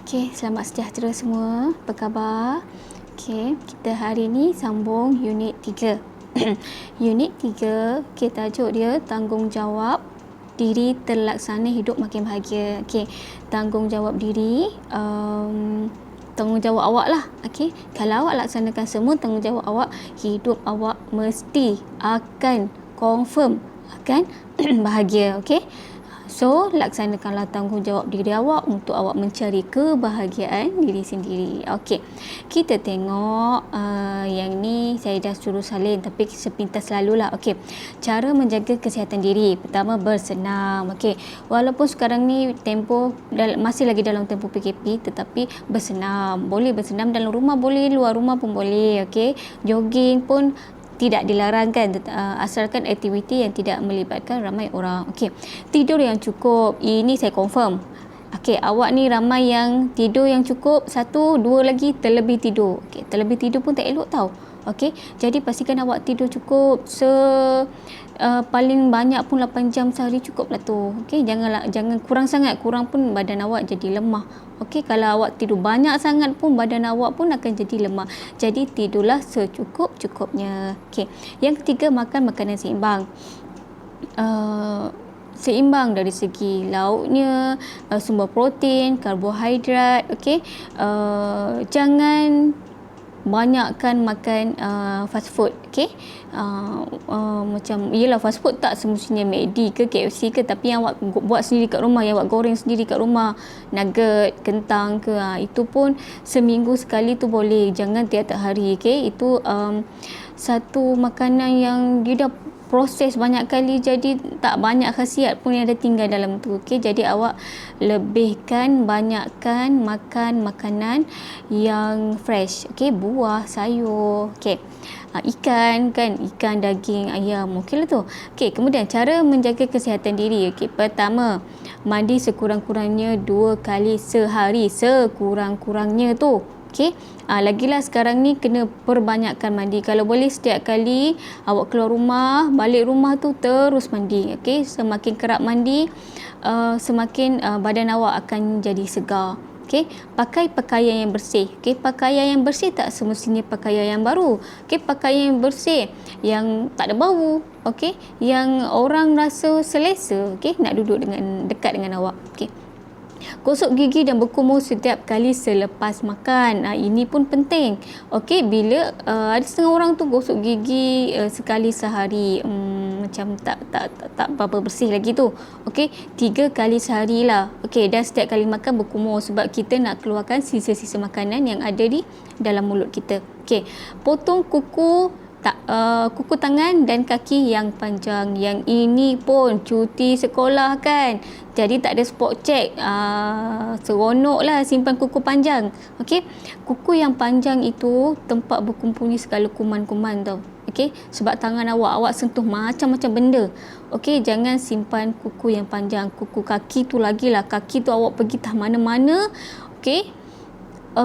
Okey, selamat sejahtera semua. Apa khabar? Okey, kita hari ni sambung unit 3. Unit 3, tajuk dia tanggungjawab diri terlaksana hidup makin bahagia. Okey, tanggungjawab diri, tanggungjawab awak lah. Okey, kalau awak laksanakan semua tanggungjawab awak, hidup awak mesti akan confirm akan bahagia. Okey, so laksanakanlah tanggungjawab diri awak untuk awak mencari kebahagiaan diri sendiri. Okey, kita tengok yang ni saya dah suruh salin tapi sepintas lalulah. Okey, cara menjaga kesihatan diri. Pertama, bersenam. Okey, walaupun sekarang ni tempoh masih lagi dalam tempoh PKP, tetapi bersenam. Boleh bersenam dalam rumah, boleh luar rumah pun boleh. Okey, jogging pun tidak dilarangkan, asalkan aktiviti yang tidak melibatkan ramai orang. Okey, tidur yang cukup, ini saya confirm. Okey, awak ni ramai yang tidur yang cukup, 1, 2 lagi terlebih tidur. Okey, terlebih tidur pun tak elok tau. Okey, jadi pastikan awak tidur cukup, paling banyak pun 8 jam sehari cukup lah tu. Okey, jangan kurang sangat, kurang pun badan awak jadi lemah. Okey, kalau awak tidur banyak sangat pun badan awak pun akan jadi lemah. Jadi tidurlah secukup-cukupnya. Okey, yang ketiga, makan makanan seimbang. Seimbang dari segi lauknya, sumber protein, karbohidrat. Okey, jangan banyakkan makan fast food. Okey, macam yelah, fast food tak semestinya McD ke KFC ke, tapi yang awak buat sendiri kat rumah, yang awak goreng sendiri kat rumah, nugget, kentang ke, itu pun seminggu sekali tu boleh, jangan tiap-tiap hari. Okey, itu satu makanan yang dia dah proses banyak kali, jadi tak banyak khasiat pun yang ada tinggal dalam tu. Okey, jadi awak lebihkan, banyakkan makan makanan yang fresh. Okey, buah, sayur. Okey, ikan kan, ikan, daging, ayam, okey lah tu. Okey, kemudian cara menjaga kesihatan diri. Okey, pertama, mandi sekurang-kurangnya 2 kali sehari, sekurang-kurangnya tu. Okey, lagilah sekarang ni kena perbanyakkan mandi. Kalau boleh setiap kali awak keluar rumah, balik rumah tu terus mandi. Okey, semakin kerap mandi, semakin badan awak akan jadi segar. Okey, pakai pakaian yang bersih. Okey, pakaian yang bersih tak semestinya pakaian yang baru. Okey, pakaian yang bersih yang tak ada bau. Okey, yang orang rasa selesa. Okey, nak duduk dekat dengan awak. Okey, gosok gigi dan berkumur setiap kali selepas makan. Ini pun penting. Okey, bila ada setengah orang tu gosok gigi sekali sehari, macam tak apa bersih lagi tu. Okey, 3 kali sehari lah. Okey, dan setiap kali makan berkumur, sebab kita nak keluarkan sisa-sisa makanan yang ada di dalam mulut kita. Okey, potong kuku tangan dan kaki yang panjang. Yang ini pun cuti sekolah kan, jadi tak ada spot check. Seronok lah simpan kuku panjang. Okey, kuku yang panjang itu tempat berkumpulnya segala kuman-kuman tau. Okey, sebab tangan awak sentuh macam-macam benda. Okey, jangan simpan kuku yang panjang. Kuku kaki tu lagilah, kaki tu awak pergi tah mana-mana, okey,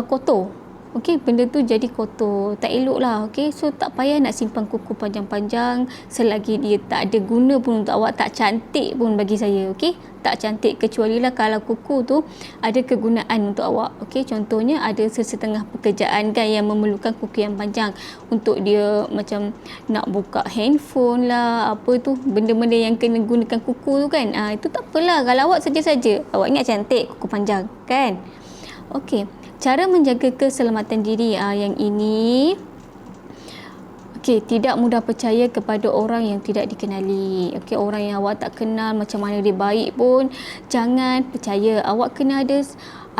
kotor. Okey, benda tu jadi kotor, tak elok lah. Okey, so tak payah nak simpan kuku panjang-panjang selagi dia tak ada guna pun untuk awak, tak cantik pun bagi saya. Okey, tak cantik, kecuali lah kalau kuku tu ada kegunaan untuk awak. Okey, contohnya ada sesetengah pekerjaan kan yang memerlukan kuku yang panjang untuk dia macam nak buka handphone lah, apa tu, benda-benda yang kena gunakan kuku tu kan. Itu tak apalah, kalau awak saja-saja, awak ingat cantik kuku panjang kan. Okey, cara menjaga keselamatan diri, yang ini. Okey, tidak mudah percaya kepada orang yang tidak dikenali. Okey, orang yang awak tak kenal, macam mana dia baik pun, jangan percaya. Awak kena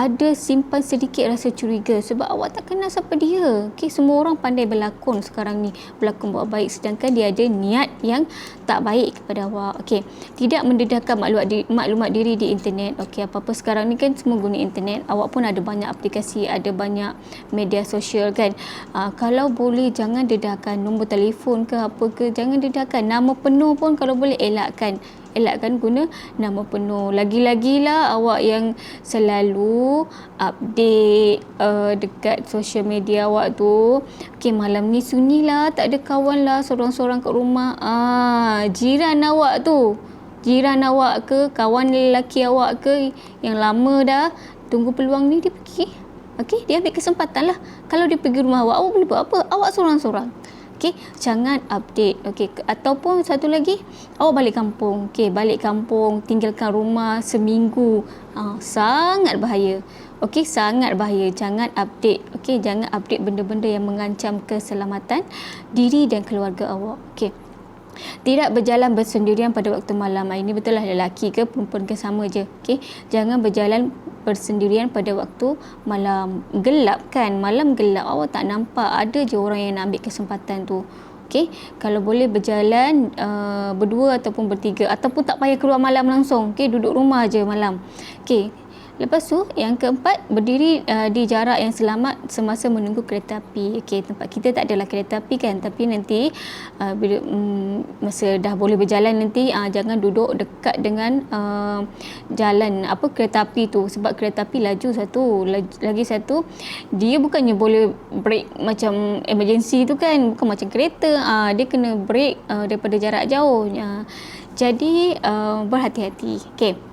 ada simpan sedikit rasa curiga, sebab awak tak kenal siapa dia. Okey, semua orang pandai berlakon sekarang ni, berlakon buat baik, sedangkan dia ada niat yang tak baik kepada awak. Okey, tidak mendedahkan maklumat diri di internet. Okey, apa-apa sekarang ni kan semua guna internet. Awak pun ada banyak aplikasi, ada banyak media sosial kan. Kalau boleh jangan dedahkan nombor telefon ke apa ke, jangan dedahkan. Nama penuh pun kalau boleh elakkan guna nama penuh. Lagi-lagilah awak yang selalu update dekat social media awak tu. Okey, malam ni sunyi lah, tak ada kawan lah, sorang-sorang kat rumah. Jiran awak tu, jiran awak ke, kawan lelaki awak ke yang lama dah tunggu peluang ni dia pergi. Okey, dia ambil kesempatan lah. Kalau dia pergi rumah awak, awak boleh buat apa? Awak seorang-seorang. Okey, jangan update. Okey, ataupun satu lagi, awak balik kampung. Okey, balik kampung, tinggalkan rumah seminggu. Sangat bahaya. Okey, sangat bahaya. Jangan update. Okey, jangan update benda-benda yang mengancam keselamatan diri dan keluarga awak. Okey. Tidak berjalan bersendirian pada waktu malam. Ini betul lah, lelaki ke perempuan ke sama je. Okey, jangan berjalan bersendirian pada waktu malam. Gelap kan, malam gelap, awak tak nampak, ada je orang yang nak ambil kesempatan tu. Okey, kalau boleh berjalan berdua ataupun bertiga, ataupun tak payah keluar malam langsung. Okey, duduk rumah je malam. Okey. Lepas tu, yang keempat, berdiri di jarak yang selamat semasa menunggu kereta api. Okey, tempat kita tak adalah kereta api kan, tapi nanti bila masa dah boleh berjalan nanti, jangan duduk dekat dengan jalan kereta api tu, sebab kereta api laju satu, lagi satu dia bukannya boleh brake macam emergency tu kan, bukan macam kereta, dia kena brake daripada jarak jauh. Jadi berhati-hati. Okey.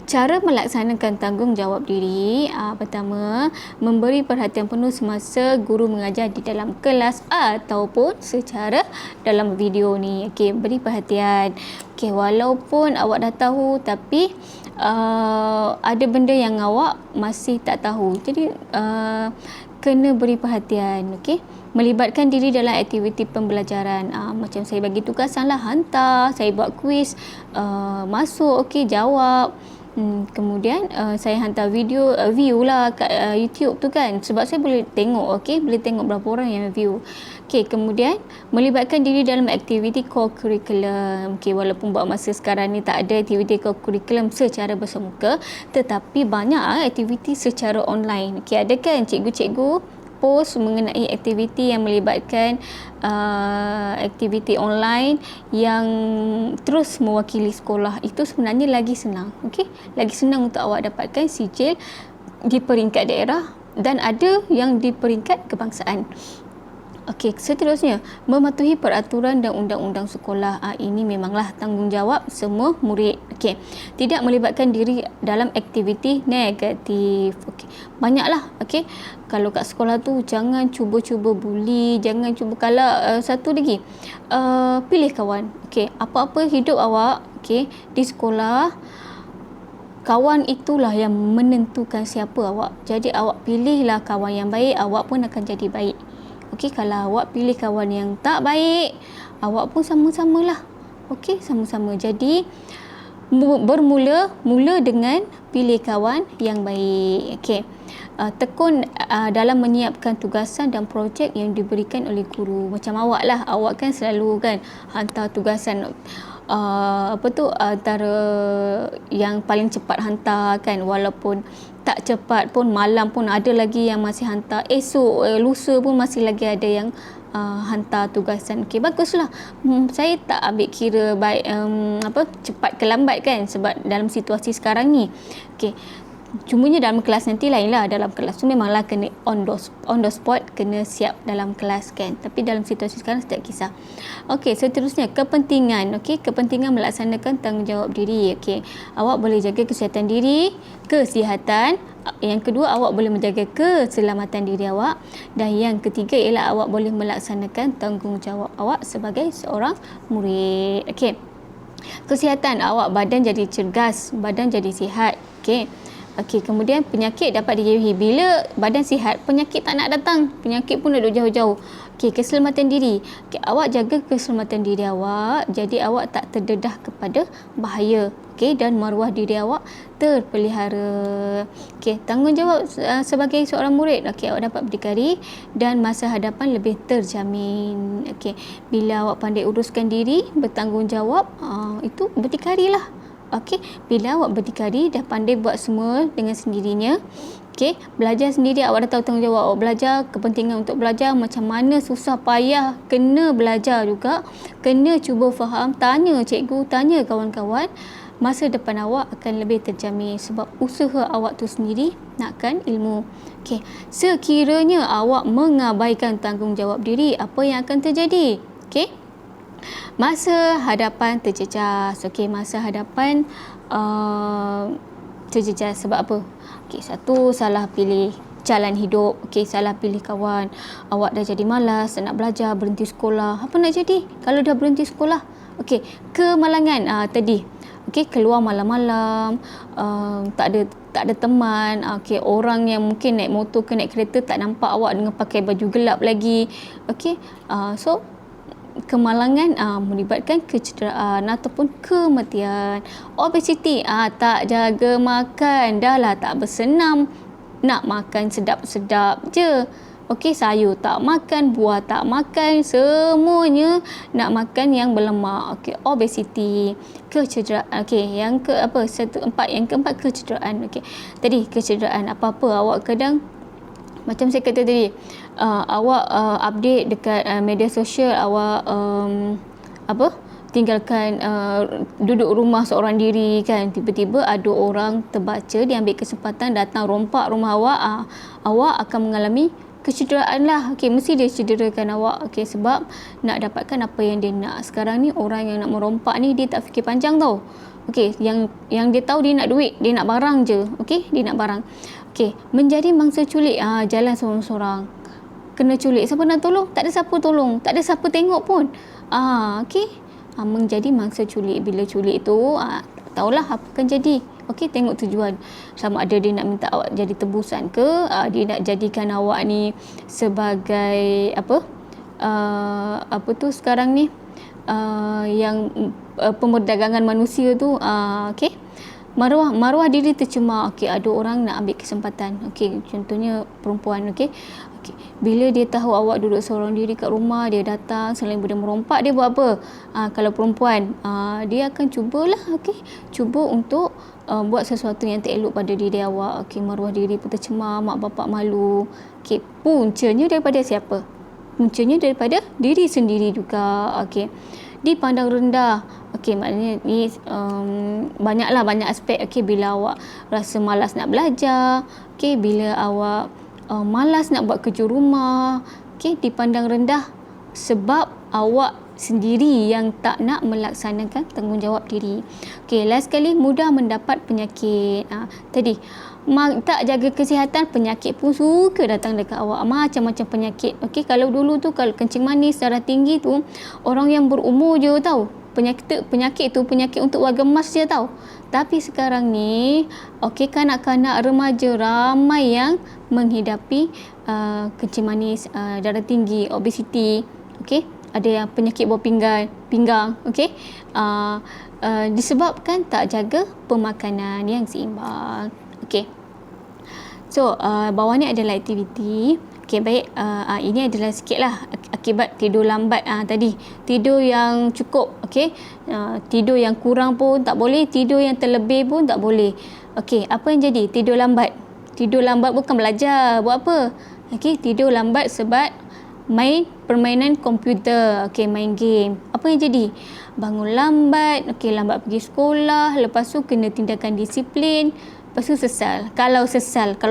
Cara melaksanakan tanggungjawab diri, pertama, memberi perhatian penuh semasa guru mengajar di dalam kelas ataupun secara dalam video ni. Okey, beri perhatian. Okey, walaupun awak dah tahu tapi ada benda yang awak masih tak tahu. Jadi kena beri perhatian. Okey, melibatkan diri dalam aktiviti pembelajaran. Macam saya bagi tugasan lah, hantar, saya buat kuis, masuk, okey, jawab. Kemudian saya hantar video view lah kat YouTube tu kan, sebab saya boleh tengok, okey, boleh tengok berapa orang yang view. Okey, kemudian melibatkan diri dalam aktiviti co-curriculum. Okey, walaupun buat masa sekarang ni tak ada aktiviti co-curriculum secara bersemuka, tetapi banyak aktiviti secara online. Okey, ada kan cikgu-cikgu post mengenai aktiviti yang melibatkan aktiviti online yang terus mewakili sekolah. Itu sebenarnya lagi senang. Okey, lagi senang untuk awak dapatkan sijil di peringkat daerah dan ada yang di peringkat kebangsaan. Okey, seterusnya, mematuhi peraturan dan undang-undang sekolah. Ini memanglah tanggungjawab semua murid. Okey, tidak melibatkan diri dalam aktiviti negatif. Okey, banyaklah. Okey, kalau kat sekolah tu jangan cuba-cuba bully, jangan cuba. Kalau satu lagi, pilih kawan. Okey, apa-apa hidup awak, okey, di sekolah, kawan itulah yang menentukan siapa awak. Jadi awak pilihlah kawan yang baik, awak pun akan jadi baik. Okey, kalau awak pilih kawan yang tak baik, awak pun sama-samalah. Okey, sama-sama. Jadi mula dengan pilih kawan yang baik. Okey. Tekun dalam menyiapkan tugasan dan projek yang diberikan oleh guru. Macam awak lah, awak kan selalu kan hantar tugasan antara yang paling cepat hantar kan, walaupun tak cepat pun malam pun ada lagi yang masih hantar, esok lusa pun masih lagi ada yang hantar tugasan. Okey, baguslah. Saya tak ambil kira baik cepat ke lambat kan, sebab dalam situasi sekarang ni. Okey, cumanya dalam kelas nanti lainlah. Dalam kelas tu memanglah kena on the spot, kena siap dalam kelas kan. Tapi dalam situasi sekarang tak kisah. Okey, seterusnya kepentingan. Okey, kepentingan melaksanakan tanggungjawab diri. Okey, awak boleh jaga kesihatan diri, kesihatan. Yang kedua, awak boleh menjaga keselamatan diri awak. Dan yang ketiga ialah awak boleh melaksanakan tanggungjawab awak sebagai seorang murid. Okey, kesihatan awak, badan jadi cergas, badan jadi sihat. Okey. Okey, kemudian penyakit dapat dijauhi. Bila badan sihat, penyakit tak nak datang. Penyakit pun duduk jauh-jauh. Okey, keselamatan diri. Okey, awak jaga keselamatan diri awak, jadi awak tak terdedah kepada bahaya. Okey, dan maruah diri awak terpelihara. Okey, tanggungjawab sebagai seorang murid. Okey, awak dapat berdikari dan masa hadapan lebih terjamin. Okey, bila awak pandai uruskan diri, bertanggungjawab, itu berdikarilah. Okey, bila awak berdikari, dah pandai buat semua dengan sendirinya. Okey, belajar sendiri, awak dah tahu tanggungjawab awak belajar, kepentingan untuk belajar, macam mana susah payah, kena belajar juga, kena cuba faham, tanya cikgu, tanya kawan-kawan. Masa depan awak akan lebih terjamin sebab usaha awak tu sendiri nakkan ilmu. Okey, sekiranya awak mengabaikan tanggungjawab diri, apa yang akan terjadi? Okey, masa hadapan terjejas. Okey, masa hadapan terjejas. Sebab apa? Okey, satu, salah pilih jalan hidup. Okey, salah pilih kawan. Awak dah jadi malas, tak nak belajar, berhenti sekolah. Apa nak jadi kalau dah berhenti sekolah? Okey, kemalangan tadi. Okey, keluar malam-malam, tak ada teman. Okey, orang yang mungkin naik motor ke naik kereta tak nampak awak dengan pakai baju gelap lagi. Okey, so kemalangan melibatkan kecederaan ataupun kematian. Obesiti, tak jaga makan, dah lah tak bersenam, nak makan sedap-sedap je. Okey, sayur tak makan, buah tak makan, semuanya nak makan yang berlemak. Okey, obesiti, kecederaan. Okey, yang keempat kecederaan. Okey, tadi kecederaan apa-apa awak kadang macam saya kata tadi, awak update dekat media sosial, awak tinggalkan duduk rumah seorang diri kan, tiba-tiba ada orang terbaca, dia ambil kesempatan datang rompak rumah awak, awak akan mengalami kecederaan lah. Okey, mesti dia cederakan awak. Okey, sebab nak dapatkan apa yang dia nak. Sekarang ni orang yang nak merompak ni dia tak fikir panjang tau. Okey, yang dia tahu dia nak duit, dia nak barang je. Okey, dia nak barang. Okey, menjadi mangsa culik, jalan seorang-seorang. Kena culik, siapa nak tolong? Tak ada siapa tolong, tak ada siapa tengok pun. Okey, menjadi mangsa culik. Bila culik tu, tak tahulah apa akan jadi. Okey, tengok tujuan. Sama ada dia nak minta awak jadi tebusan ke, dia nak jadikan awak ni sebagai sekarang ni yang pemerdagangan manusia tu. Okey, maruah diri tercemar. Okey, ada orang nak ambil kesempatan. Okey, contohnya perempuan. Okey, bila dia tahu awak duduk seorang diri kat rumah, dia datang, selain dia merompak, dia buat apa? Kalau perempuan, dia akan cubalah. Okey, cuba untuk buat sesuatu yang tak elok pada diri awak. Okey, maruah diri pun tercemar, mak bapak malu. Okey, puncanya daripada siapa? Puncanya daripada diri sendiri juga. Okey, dipandang rendah. Okey, maknanya ni banyak aspek. Okey, bila awak rasa malas nak belajar, okey, bila awak malas nak buat kerja rumah, okey, dipandang rendah sebab awak sendiri yang tak nak melaksanakan tanggungjawab diri. Okey, last sekali, mudah mendapat penyakit. Tadi tak jaga kesihatan, penyakit pun suka datang dekat awak. Macam-macam penyakit. Okey, kalau dulu tu kalau kencing manis, darah tinggi tu orang yang berumur je tahu. Penyakit tu penyakit untuk warga emas je tahu. Tapi sekarang ni, okey, kanak-kanak remaja ramai yang menghidapi kencing manis, darah tinggi, obesiti. Okey, ada yang penyakit bawah pinggang. Okey, disebabkan tak jaga pemakanan yang seimbang. Okey, so bawah ni adalah aktiviti. Okey, baik, ini adalah sikitlah akibat tidur lambat tadi. Tidur yang cukup, okey. Tidur yang kurang pun tak boleh, tidur yang terlebih pun tak boleh. Okey, apa yang jadi? Tidur lambat. Tidur lambat bukan belajar, buat apa? Okey, tidur lambat sebab main permainan komputer. Okey, main game. Apa yang jadi? Bangun lambat, okey, lambat pergi sekolah, lepas tu kena tindakan disiplin, lepas tu sesal. Kalau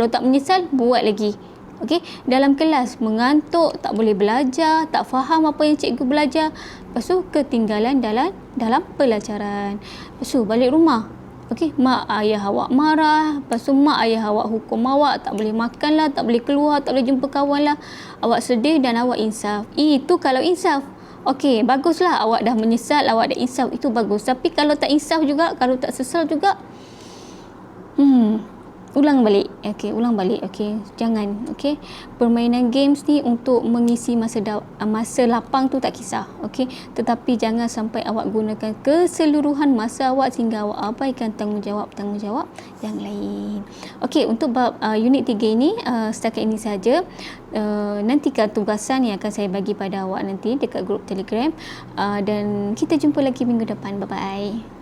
tak menyesal, buat lagi. Okey, dalam kelas mengantuk, tak boleh belajar, tak faham apa yang cikgu belajar. Lepas tu ketinggalan dalam pelajaran. Lepas tu balik rumah. Okey, mak ayah awak marah. Lepas tu mak ayah awak hukum awak, tak boleh makan lah, tak boleh keluar, tak boleh jumpa kawan lah. Awak sedih dan awak insaf. Itu kalau insaf. Okey, baguslah awak dah menyesal, awak dah insaf, itu bagus. Tapi kalau tak insaf juga, kalau tak sesal juga, ulang balik. Ulang balik. Jangan. Permainan games ni untuk mengisi masa lapang tu tak kisah. Tetapi jangan sampai awak gunakan keseluruhan masa awak sehingga awak abaikan tanggungjawab yang lain. Untuk bab unit 3 ini setakat ini saja. Nantikan tugasan yang akan saya bagi pada awak nanti dekat grup Telegram, dan kita jumpa lagi minggu depan. Bye bye.